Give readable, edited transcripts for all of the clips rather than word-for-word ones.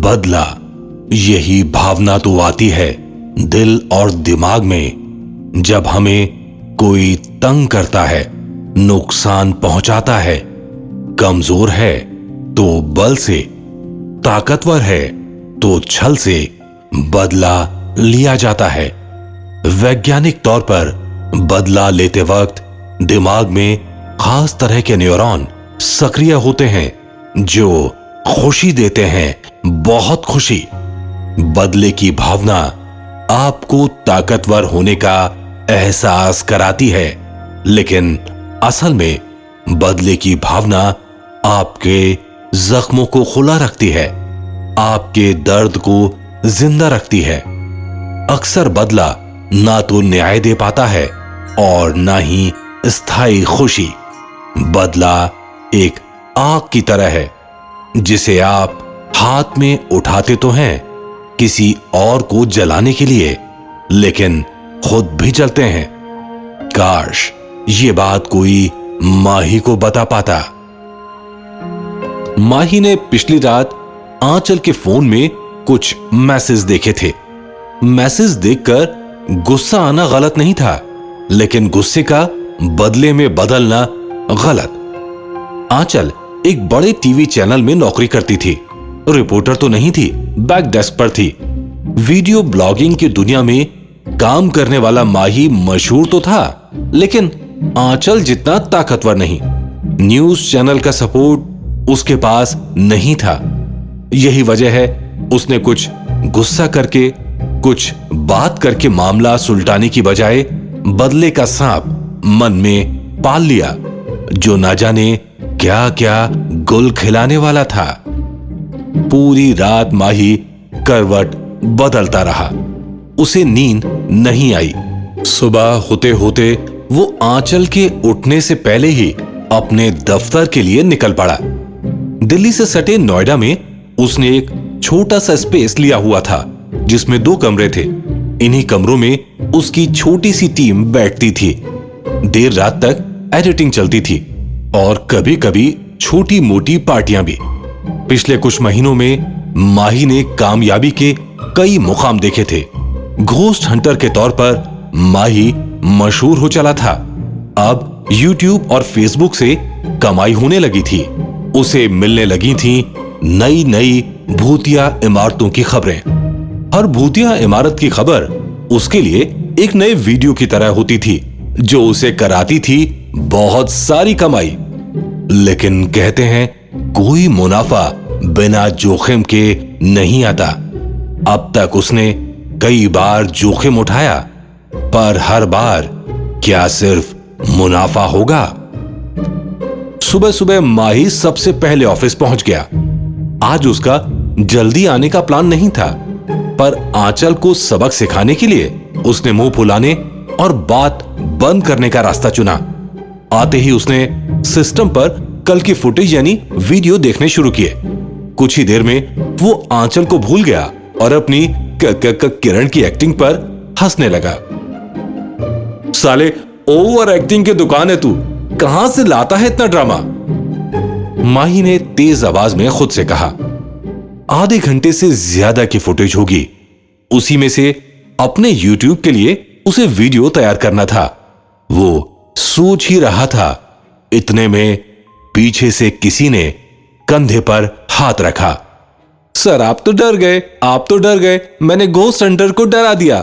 बदला, यही भावना तो आती है दिल और दिमाग में जब हमें कोई तंग करता है, नुकसान पहुंचाता है। कमजोर है तो बल से, ताकतवर है तो छल से बदला लिया जाता है। वैज्ञानिक तौर पर बदला लेते वक्त दिमाग में खास तरह के न्यूरॉन सक्रिय होते हैं जो खुशी देते हैं, बहुत खुशी। बदले की भावना आपको ताकतवर होने का एहसास कराती है, लेकिन असल में बदले की भावना आपके जख्मों को खुला रखती है, आपके दर्द को जिंदा रखती है। अक्सर बदला ना तो न्याय दे पाता है और ना ही स्थायी खुशी। बदला एक आग की तरह है जिसे आप हाथ में उठाते तो हैं किसी और को जलाने के लिए, लेकिन खुद भी जलते हैं। काश ये बात कोई माही को बता पाता। माही ने पिछली रात आंचल के फोन में कुछ मैसेज देखे थे। मैसेज देखकर गुस्सा आना गलत नहीं था, लेकिन गुस्से का बदले में बदलना गलत। आंचल एक बड़े टीवी चैनल में नौकरी करती थी। रिपोर्टर तो नहीं थी, बैक डेस्क पर थी। वीडियो ब्लॉगिंग की दुनिया में काम करने वाला माही मशहूर तो था, लेकिन आंचल जितना ताकतवर नहीं। न्यूज चैनल का सपोर्ट उसके पास नहीं था। यही वजह है उसने कुछ गुस्सा करके, कुछ बात करके मामला सुलटाने की बजाय बदले का सांप मन में पाल लिया, जो ना जाने क्या क्या गुल खिलाने वाला था। पूरी रात माही करवट बदलता रहा, उसे नींद नहीं आई। सुबह होते होते वो आंचल के उठने से पहले ही अपने दफ्तर के लिए निकल पड़ा। दिल्ली से सटे नोएडा में उसने एक छोटा सा स्पेस लिया हुआ था जिसमें 2 कमरे थे। इन्हीं कमरों में उसकी छोटी सी टीम बैठती थी। देर रात तक एडिटिंग चलती थी और कभी कभी छोटी मोटी पार्टियां भी। पिछले कुछ महीनों में माही ने कामयाबी के कई मुकाम देखे थे। घोस्ट हंटर के तौर पर माही मशहूर हो चला था। अब यूट्यूब और फेसबुक से कमाई होने लगी थी। उसे मिलने लगी थी नई नई भूतिया इमारतों की खबरें। हर भूतिया इमारत की खबर उसके लिए एक नए वीडियो की तरह होती थी, जो उसे कराती थी बहुत सारी कमाई। लेकिन कहते हैं कोई मुनाफा बिना जोखिम के नहीं आता। अब तक उसने कई बार जोखिम उठाया, पर हर बार क्या सिर्फ मुनाफा होगा? सुबह सुबह माही सबसे पहले ऑफिस पहुंच गया। आज उसका जल्दी आने का प्लान नहीं था, पर आंचल को सबक सिखाने के लिए उसने मुंह फुलाने और बात बंद करने का रास्ता चुना। आते ही उसने सिस्टम पर कल की फुटेज यानी वीडियो देखने शुरू किए। कुछ ही देर में वो आंचल को भूल गया और अपनी किरण की एक्टिंग पर हंसने लगा। साले ओवर एक्टिंग की दुकान है तू, कहां से लाता है इतना ड्रामा? माही ने तेज आवाज में खुद से कहा। आधे घंटे से ज्यादा की फुटेज होगी। उसी में से अपने YouTube के लिए उसे वीडियो तैयार करना था। वो सोच ही रहा था, इतने में पीछे से किसी ने कंधे पर हाथ रखा। सर आप तो डर गए, आप तो डर गए, मैंने घोस्ट हंटर को डरा दिया।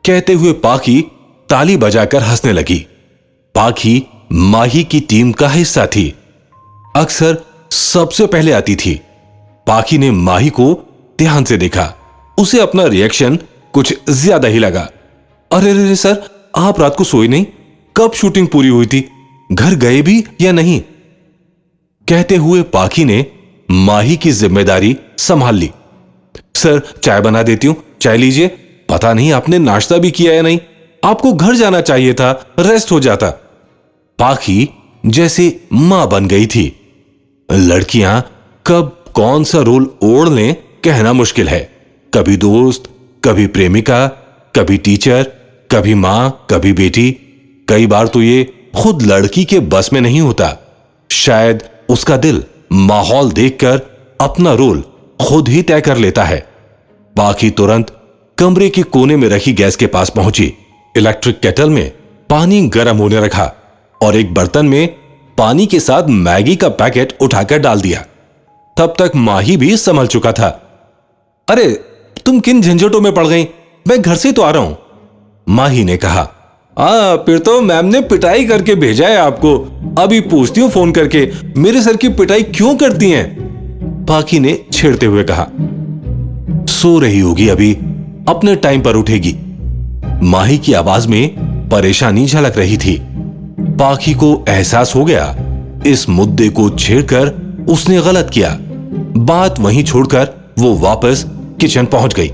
कहते हुए पाखी ताली बजाकर हंसने लगी। पाखी माही की टीम का हिस्सा थी, अक्सर सबसे पहले आती थी। पाखी ने माही को ध्यान से देखा। उसे अपना रिएक्शन कुछ ज्यादा ही लगा। अरे रे सर, आप रात को सोए नहीं? कब शूटिंग पूरी हुई थी? घर गए भी या नहीं? कहते हुए पाखी ने माही की जिम्मेदारी संभाल ली। सर चाय बना देती हूं, चाय लीजिए। पता नहीं आपने नाश्ता भी किया या नहीं, आपको घर जाना चाहिए था, रेस्ट हो जाता। पाखी जैसे मां बन गई थी। लड़कियां कब कौन सा रोल ओढ़ लें कहना मुश्किल है। कभी दोस्त, कभी प्रेमिका, कभी टीचर, कभी मां, कभी बेटी। कई बार तो ये खुद लड़की के बस में नहीं होता। शायद उसका दिल माहौल देखकर अपना रोल खुद ही तय कर लेता है। पाखी तुरंत कमरे के कोने में रखी गैस के पास पहुंची। इलेक्ट्रिक केटल में पानी गर्म होने रखा और एक बर्तन में पानी के साथ मैगी का पैकेट उठाकर डाल दिया। तब तक माही भी संभल चुका था। अरे तुम किन झंझटों में पड़ गई, मैं घर से तो आ रहा हूं, माही ने कहा। फिर तो मैम ने पिटाई करके भेजा है आपको। अभी पूछती हूँ फोन करके, मेरे सर की पिटाई क्यों करती हैं? पाखी ने छेड़ते हुए कहा। सो रही होगी, अभी अपने टाइम पर उठेगी। माही की आवाज में परेशानी झलक रही थी। पाखी को एहसास हो गया इस मुद्दे को छेड़कर उसने गलत किया। बात वहीं छोड़कर वो वापस किचन पहुंच गई।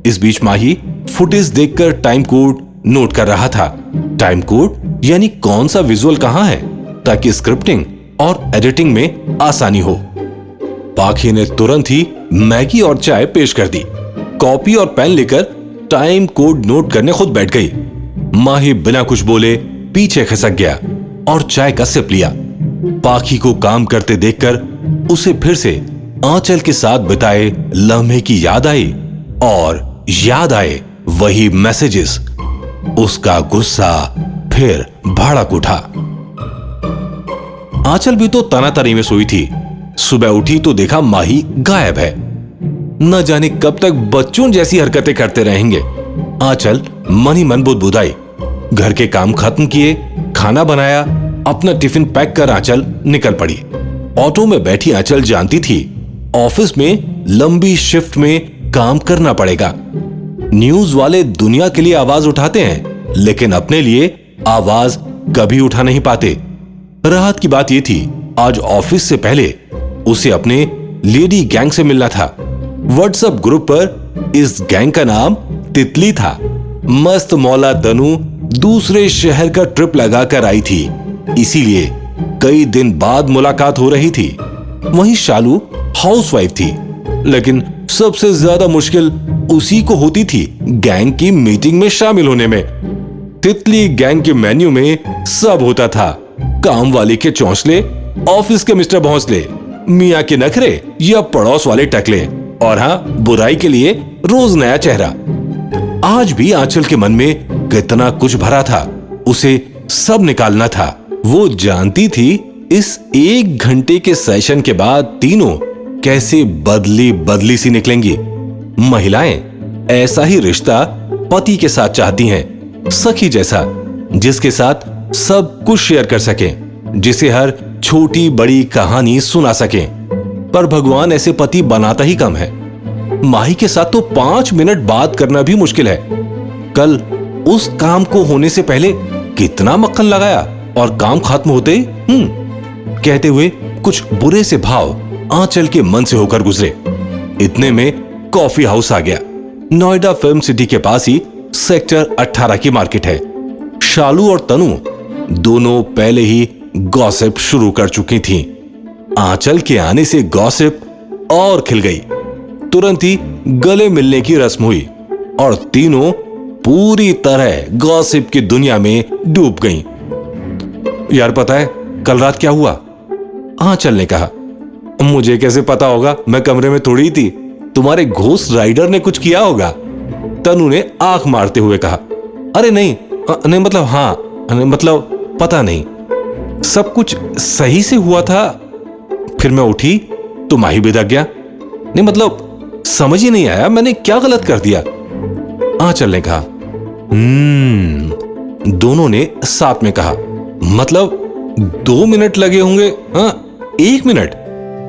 इस बीच माही फुटेज देखकर टाइम कोड नोट कर रहा था। टाइम कोड यानी कौन सा विजुअल कहां है, ताकि स्क्रिप्टिंग और एडिटिंग में आसानी हो। पाखी ने तुरंत ही मैगी और चाय पेश कर दी। कॉपी और पेन लेकर टाइम कोड नोट करने खुद बैठ गई। माही बिना कुछ बोले पीछे खिसक गया और चाय का सिप लिया। पाखी को काम करते देखकर उसे फिर से आंचल के साथ बिताए लम्हे की याद आई और याद आए वही मैसेजेस। उसका गुस्सा फिर भड़क उठा। आंचल भी तो तनातनी में सोई थी। सुबह उठी तो देखा माही गायब है। न जाने कब तक बच्चों जैसी हरकतें करते रहेंगे। आंचल मन ही मन बुदबुदाई। घर के काम खत्म किए, खाना बनाया, अपना टिफिन पैक कर आंचल निकल पड़ी। ऑटो में बैठी आंचल जानती थी ऑफिस में लंबी शिफ्ट में काम करना पड़ेगा। न्यूज वाले दुनिया के लिए आवाज उठाते हैं, लेकिन अपने लिए आवाज कभी उठा नहीं पाते। राहत की बात यह थी, आज ऑफिस से पहले उसे अपने लेडी गैंग से मिलना था। व्हाट्सएप ग्रुप पर इस गैंग का नाम तितली था। मस्त मौला तनु दूसरे शहर का ट्रिप लगाकर आई थी, इसीलिए कई दिन बाद मुलाकात हो रही थी। वहीं शालू हाउसवाइफ थी, लेकिन सबसे ज्यादा मुश्किल उसी को होती थी गैंग की मीटिंग में शामिल होने में। तितली गैंग के मेन्यू में सब होता था। काम वाली के चौंसले, ऑफिस के मिस्टर भौंसले, मियाँ के नखरे या पड़ोस वाले टकले, और हाँ, बुराई के लिए रोज नया चेहरा। आज भी आंचल के मन में कितना कुछ भरा था, उसे सब निकालना था। वो जानती थी इस 1 घंटे के सेशन के बाद तीनों कैसे बदली बदली सी निकलेंगी। महिलाएं ऐसा ही रिश्ता पति के साथ चाहती हैं, सखी जैसा, जिसके साथ सब कुछ शेयर कर सकें, जिसे हर छोटी बड़ी कहानी सुना सकें। पर भगवान ऐसे पति बनाता ही कम है। माही के साथ तो 5 मिनट बात करना भी मुश्किल है। कल उस काम को होने से पहले कितना मक्खन लगाया और काम खत्म होते कहते हुए कुछ बुरे से भाव आंचल के मन से होकर गुजरे। इतने में कॉफी हाउस आ गया। नोएडा फिल्म सिटी के पास ही सेक्टर 18 की मार्केट है। शालू और तनु दोनों पहले ही गॉसिप शुरू कर चुकी थीं। आंचल के आने से गॉसिप और खिल गई। तुरंत ही गले मिलने की रस्म हुई और तीनों पूरी तरह गॉसिप की दुनिया में डूब गईं। यार पता है कल रात क्या हुआ? आंचल ने कहा। मुझे कैसे पता होगा, मैं कमरे में थोड़ी थी। तुम्हारे घोस्ट राइडर ने कुछ किया होगा, तनु ने आंख मारते हुए कहा। अरे नहीं नहीं, मतलब हाँ, मतलब पता नहीं, सब कुछ सही से हुआ था। फिर मैं उठी तो माही भी दग गया। नहीं मतलब समझ ही नहीं आया मैंने क्या गलत कर दिया, आंचल ने कहा। दोनों ने साथ में कहा। मतलब 2 मिनट लगे होंगे? हाँ, 1 मिनट।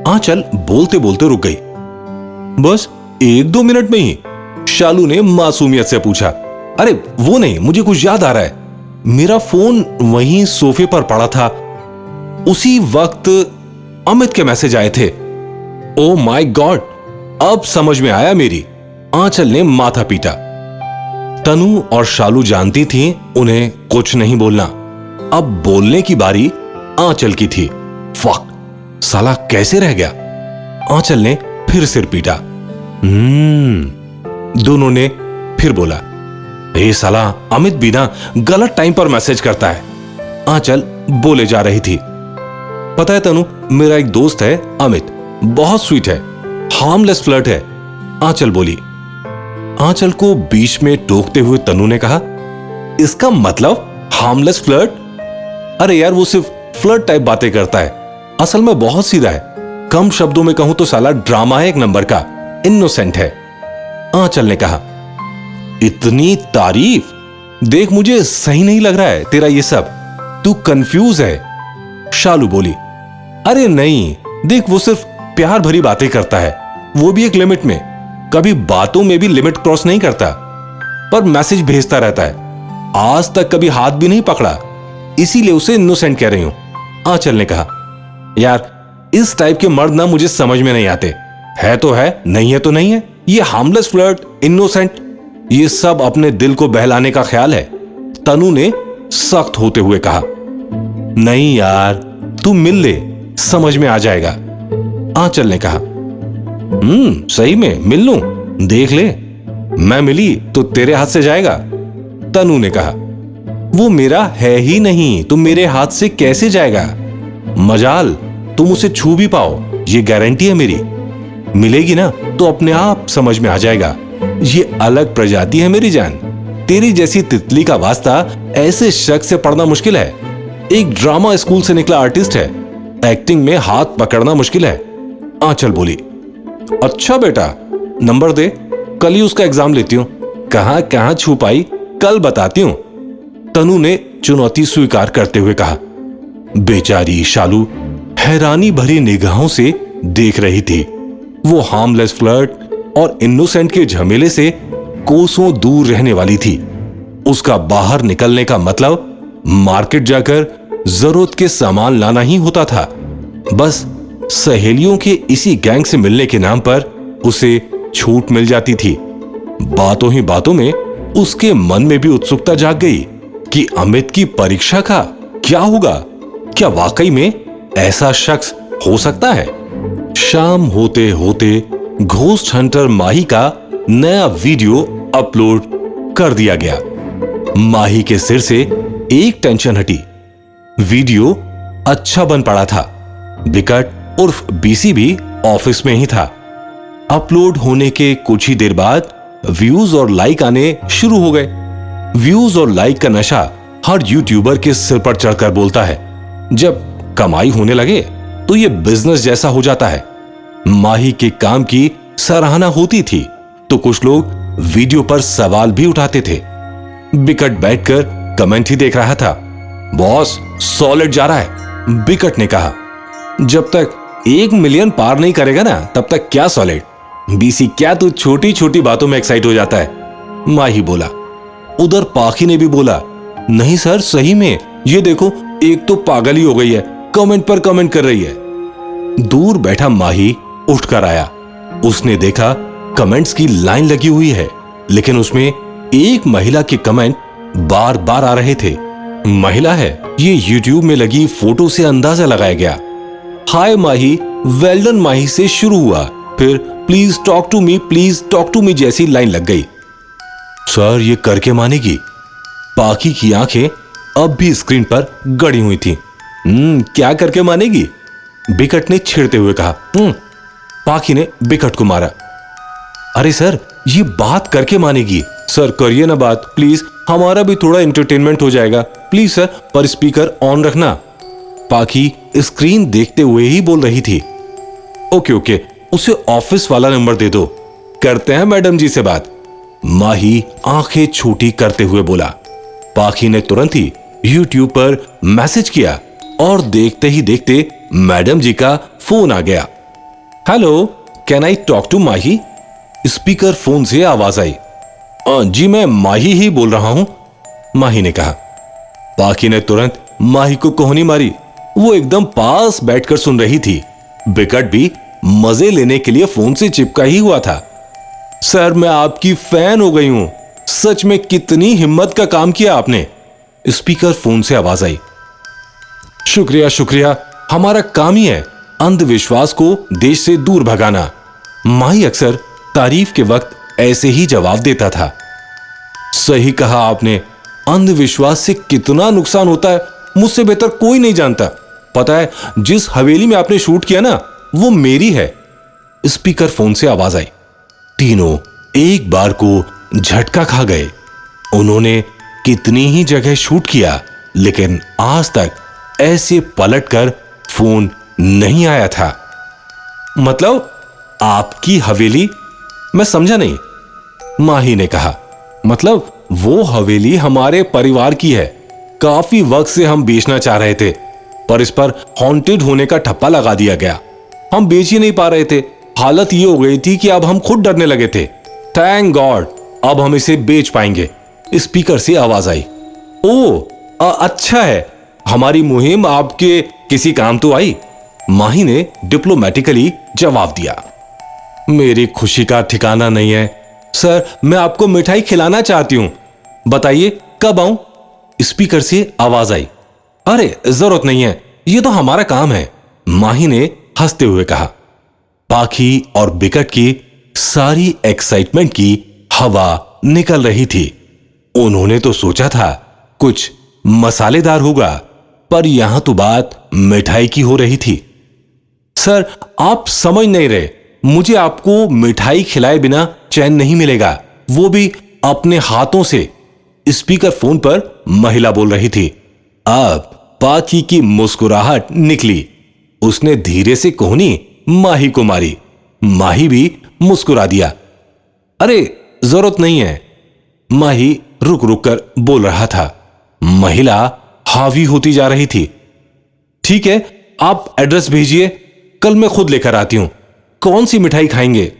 आंचल बोलते बोलते रुक गई। बस 1-2 मिनट में ही? शालू ने मासूमियत से पूछा। अरे वो नहीं, मुझे कुछ याद आ रहा है। मेरा फोन वहीं सोफे पर पड़ा था, उसी वक्त अमित के मैसेज आए थे। ओ माय गॉड, अब समझ में आया मेरी। आंचल ने माथा पीटा। तनु और शालू जानती थीं उन्हें कुछ नहीं बोलना। अब बोलने की बारी आंचल की थी। फक, साला कैसे रह गया? आंचल ने फिर सिर पीटा। दोनों ने फिर बोला। ए साला, अमित भी ना गलत टाइम पर मैसेज करता है। आंचल बोले जा रही थी। पता है तनु, मेरा एक दोस्त है अमित, बहुत स्वीट है। हार्मलेस फ्लर्ट है, आंचल बोली। आंचल को बीच में टोकते हुए तनु ने कहा, इसका मतलब हार्मलेस फ्लर्ट? अरे यार, वो सिर्फ फ्लर्ट टाइप बातें करता है, असल में बहुत सीधा है। कम शब्दों में कहूं तो साला ड्रामा है एक नंबर का, इनोसेंट है। आंचल ने कहा, इतनी तारीफ? देख, मुझे सही नहीं लग रहा है तेरा ये सब, तू कंफ्यूज है। शालू बोली, अरे नहीं, देख वो सिर्फ प्यार भरी बातें करता है, वो भी एक लिमिट में, कभी बातों में भी लिमिट क्रॉस नहीं करता, पर मैसेज भेजता रहता है। आज तक कभी हाथ भी नहीं पकड़ा, इसीलिए उसे इनोसेंट कह रही हूं। आंचल ने कहा, यार इस टाइप के मर्द ना मुझे समझ में नहीं आते, है तो है, नहीं है तो नहीं है। ये हार्मलेस फ्लर्ट, इनोसेंट, ये सब अपने दिल को बहलाने का ख्याल है। तनु ने सख्त होते हुए कहा, नहीं यार, तू मिल ले, समझ में आ जाएगा। आंचल ने कहा, सही में मिल लूं? देख ले, मैं मिली तो तेरे हाथ से जाएगा। तनु ने कहा, वो मेरा है ही नहीं, तुम मेरे हाथ से कैसे जाएगा? मजाल तुम उसे छू भी पाओ, ये गारंटी है मेरी। मिलेगी ना तो अपने आप समझ में आ जाएगा। ये अलग प्रजाति है मेरी जान, तेरी जैसी तितली का वास्ता ऐसे शख्स से पढ़ना मुश्किल है। एक ड्रामा स्कूल से निकला आर्टिस्ट है, एक्टिंग में हाथ पकड़ना मुश्किल है। आंचल बोली, अच्छा बेटा, नंबर दे, कल ही उसका एग्जाम लेती हूं। कहां कहां छुपाई, कल बताती हूं। तनु ने चुनौती स्वीकार करते हुए कहा। बेचारी शालू हैरानी भरी निगाहों से देख रही थी। वो हार्मलेस फ्लर्ट और इनोसेंट के झमेले से कोसों दूर रहने वाली थी। उसका बाहर निकलने का मतलब मार्केट जाकर जरूरत के सामान लाना ही होता था। बस सहेलियों के इसी गैंग से मिलने के नाम पर उसे छूट मिल जाती थी। बातों ही बातों में उसके मन में भी उत्सुकता जाग गई कि अमित की परीक्षा का क्या होगा। क्या वाकई में ऐसा शख्स हो सकता है? शाम होते होते घोस्ट हंटर माही का नया वीडियो अपलोड कर दिया गया। माही के सिर से एक टेंशन हटी। वीडियो अच्छा बन पड़ा था। बिकट उर्फ बीसी भी ऑफिस में ही था। अपलोड होने के कुछ ही देर बाद व्यूज और लाइक आने शुरू हो गए। व्यूज और लाइक का नशा हर यूट्यूबर के सिर पर चढ़कर बोलता है। जब कमाई होने लगे तो यह बिजनेस जैसा हो जाता है। माही के काम की सराहना होती थी तो कुछ लोग वीडियो पर सवाल भी उठाते थे। बिकट बैठकर कमेंट ही देख रहा था। बॉस सॉलिड जा रहा है, बिकट ने कहा। जब तक 1 मिलियन पार नहीं करेगा ना तब तक क्या सॉलिड। बीसी क्या तू छोटी छोटी बातों में एक्साइट हो जाता है, माही बोला। उधर पाखी ने भी बोला, नहीं सर सही में, ये देखो एक तो पागल ही हो गई है, कमेंट पर कमेंट कर रही है। दूर बैठा माही उठकर आया। उसने देखा कमेंट्स की लाइन लगी हुई है, लेकिन उसमें एक महिला के कमेंट बार बार आ रहे थे। महिला है, ये यूट्यूब में लगी फोटो से अंदाजा लगाया गया। हाय माही, वेल डन माही से शुरू हुआ, फिर प्लीज टॉक टू मी जैसी लाइन लग गई। सर ये करके मानेगी? पाखी की आंखें अब भी स्क्रीन पर गड़ी हुई थी। क्या करके मानेगी? बिकट ने छेड़ते हुए कहा। पाखी ने बिकट को मारा। अरे सर ये बात करके मानेगी। सर करिए ना बात प्लीज, हमारा भी थोड़ा एंटरटेनमेंट हो जाएगा प्लीज सर, पर स्पीकर ऑन रखना। पाखी स्क्रीन देखते हुए ही बोल रही थी। ओके ओके, उसे ऑफिस वाला नंबर दे दो, करते हैं मैडम जी से बात। माही आंखें छोटी करते हुए बोला। पाखी ने तुरंत ही यूट्यूब पर मैसेज किया और देखते ही देखते मैडम जी का फोन आ गया। Hello, can I talk to Mahi? Speaker phone से आवाज आई। जी मैं माही ही बोल रहा हूं, माही ने कहा। पाखी ने तुरंत माही को कोहनी मारी। वो एकदम पास बैठकर सुन रही थी। बिकट भी मजे लेने के लिए फोन से चिपका ही हुआ था। सर मैं आपकी फैन हो गई हूं, सच में कितनी हिम्मत का काम किया आपने। स्पीकर फोन से आवाज आई। शुक्रिया शुक्रिया, हमारा काम ही है अंधविश्वास को देश से दूर भगाना। माही अक्सर तारीफ के वक्त ऐसे ही जवाब देता था। सही कहा आपने, अंधविश्वास से कितना नुकसान होता है मुझसे बेहतर कोई नहीं जानता। पता है जिस हवेली में आपने शूट किया ना वो मेरी है, स्पीकर फोन से आवाज आई। तीनों एक बार को झटका खा गए। उन्होंने कितनी ही जगह शूट किया, लेकिन आज तक ऐसे पलटकर फोन नहीं आया था। मतलब आपकी हवेली? मैं समझा नहीं, माही ने कहा। मतलब वो हवेली हमारे परिवार की है। काफी वक्त से हम बेचना चाह रहे थे, पर इस पर हॉन्टेड होने का ठप्पा लगा दिया गया। हम बेच ही नहीं पा रहे थे। हालत ये हो गई थी कि अब हम खुद डरने लगे थे। थैंक गॉड अब हम इसे बेच पाएंगे। स्पीकर से आवाज आई। ओ अच्छा है, हमारी मुहिम आपके किसी काम तो आई? माही ने डिप्लोमेटिकली जवाब दिया। मेरी खुशी का ठिकाना नहीं है सर, मैं आपको मिठाई खिलाना चाहती हूं, बताइए कब आऊं? स्पीकर से आवाज आई। अरे जरूरत नहीं है, ये तो हमारा काम है, माही ने हंसते हुए कहा। पाखी और बिकट की सारी एक्साइटमेंट की हवा निकल रही थी। उन्होंने तो सोचा था कुछ मसालेदार होगा, पर यहां तो बात मिठाई की हो रही थी। सर आप समझ नहीं रहे, मुझे आपको मिठाई खिलाए बिना चैन नहीं मिलेगा, वो भी अपने हाथों से। स्पीकर फोन पर महिला बोल रही थी। अब पाखी की मुस्कुराहट निकली। उसने धीरे से कोहनी माही को मारी। माही भी मुस्कुरा दिया। अरे जरूरत नहीं है, माही रुक रुक कर बोल रहा था। महिला हावी होती जा रही थी। ठीक है, आप एड्रेस भेजिए, कल मैं खुद लेकर आती हूं। कौन सी मिठाई खाएंगे,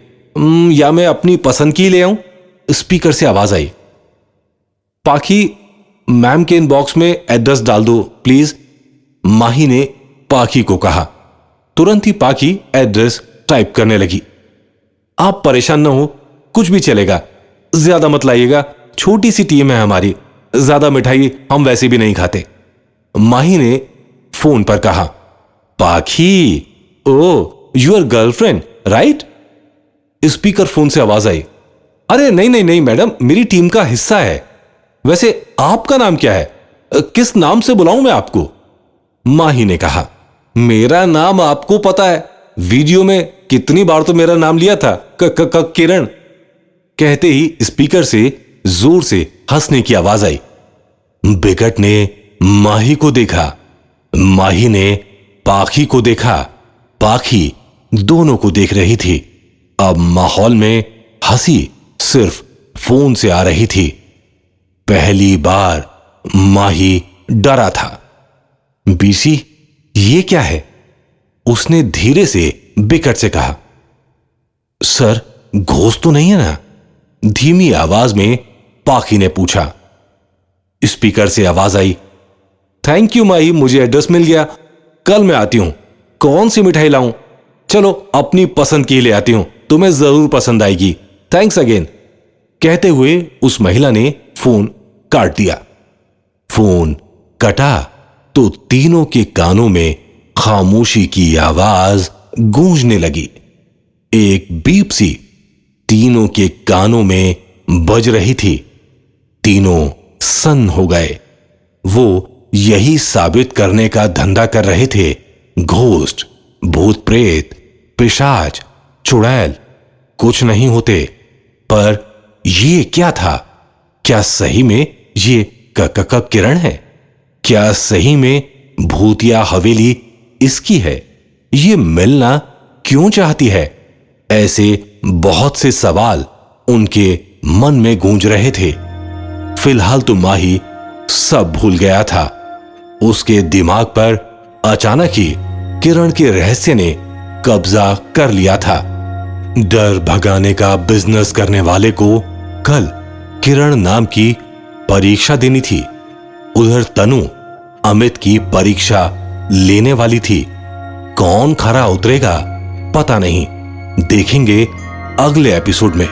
या मैं अपनी पसंद की ले आऊं? स्पीकर से आवाज आई। पाखी मैम के इनबॉक्स में एड्रेस डाल दो प्लीज, माही ने पाखी को कहा। तुरंत ही पाखी एड्रेस टाइप करने लगी। आप परेशान न हो, कुछ भी चलेगा, ज्यादा मत लाइएगा, छोटी सी टीम है हमारी, ज्यादा मिठाई हम वैसे भी नहीं खाते, माही ने फोन पर कहा। Pakhi, oh your girlfriend right? Speaker phone से आवाज आई। अरे नहीं नहीं नहीं मैडम, मेरी टीम का हिस्सा है। वैसे आपका नाम क्या है, किस नाम से बुलाऊं मैं आपको? माही ने कहा। मेरा नाम आपको पता है, वीडियो में कितनी बार तो मेरा नाम लिया था, किरण। कहते ही स्पीकर से जोर से हंसने की आवाज आई। बिकट ने माही को देखा, माही ने पाखी को देखा, पाखी दोनों को देख रही थी। अब माहौल में हंसी सिर्फ फोन से आ रही थी। पहली बार माही डरा था। बीसी, ये क्या है? उसने धीरे से बिकट से कहा। सर घोस्ट तो नहीं है ना? धीमी आवाज में पाखी ने पूछा। स्पीकर से आवाज आई। थैंक यू माही, मुझे एड्रेस मिल गया, कल मैं आती हूं। कौन सी मिठाई लाऊं? चलो अपनी पसंद की ले आती हूं, तुम्हें जरूर पसंद आएगी, थैंक्स अगेन। कहते हुए उस महिला ने फोन काट दिया। फोन कटा तो तीनों के कानों में खामोशी की आवाज गूंजने लगी। एक बीप सी तीनों के कानों में बज रही थी। तीनों सन्न हो गए। वो यही साबित करने का धंधा कर रहे थे, घोस्ट, भूत प्रेत, पिशाच, चुड़ैल कुछ नहीं होते। पर ये क्या था? क्या सही में ये किरण है? क्या सही में भूतिया हवेली इसकी है? ये मिलना क्यों चाहती है? ऐसे बहुत से सवाल उनके मन में गूंज रहे थे। फिलहाल तो माही सब भूल गया था। उसके दिमाग पर अचानक ही किरण के रहस्य ने कब्जा कर लिया था। डर भगाने का बिजनेस करने वाले को कल किरण नाम की परीक्षा देनी थी। उधर तनु अमित की परीक्षा लेने वाली थी। कौन खरा उतरेगा पता नहीं, देखेंगे अगले एपिसोड में।